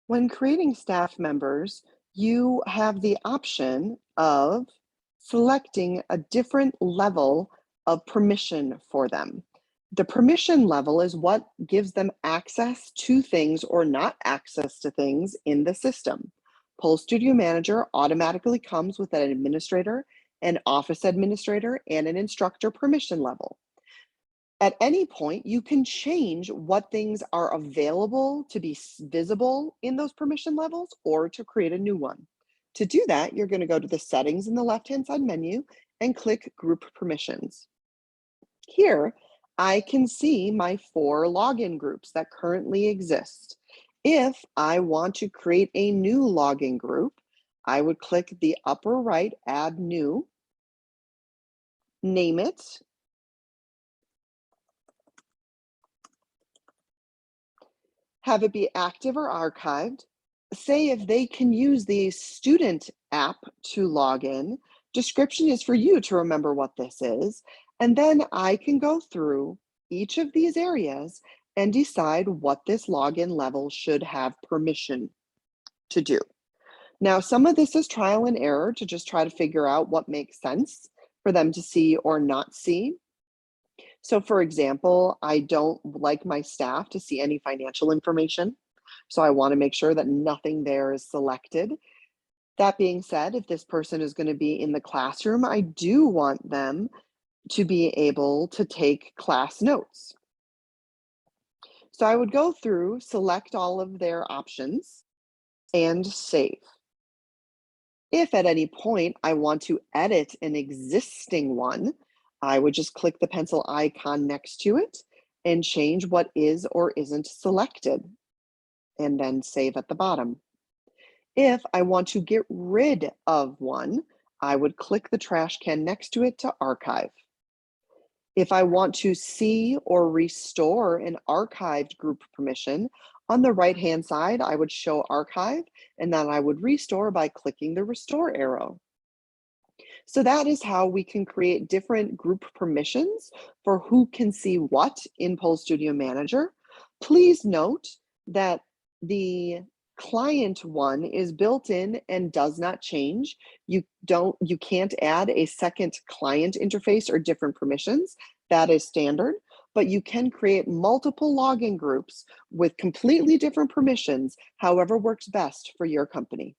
When creating staff members, you have the option of selecting a different level of permission for them. The permission level is what gives them access to things or not access to things in the system. Pole Studio Manager automatically comes with an administrator, an office administrator, and an instructor permission level. At any point, you can change what things are available to be visible in those permission levels or to create a new one. To do that, you're going to go to the settings in the left-hand side menu and click Group Permissions. Here, I can see my 4 login groups that currently exist. If I want to create a new login group, I would click the upper right, Add New, name it, have it be active or archived. Say if they can use the student app to log in, description is for you to remember what this is. And then I can go through each of these areas and decide what this login level should have permission to do. Now, some of this is trial and error to just try to figure out what makes sense for them to see or not see. So for example, I don't like my staff to see any financial information. So I want to make sure that nothing there is selected. That being said, if this person is going to be in the classroom, I do want them to be able to take class notes. So I would go through, select all of their options, and save. If at any point I want to edit an existing one, I would just click the pencil icon next to it and change what is or isn't selected, and then save at the bottom. If I want to get rid of one, I would click the trash can next to it to archive. If I want to see or restore an archived group permission, on the right-hand side, I would show archive, and then I would restore by clicking the restore arrow. So that is how we can create different group permissions for who can see what in Pole Studio Manager. Please note that the client one is built in and does not change. You can't add a second client interface or different permissions. That is standard, but you can create multiple login groups with completely different permissions, however works best for your company.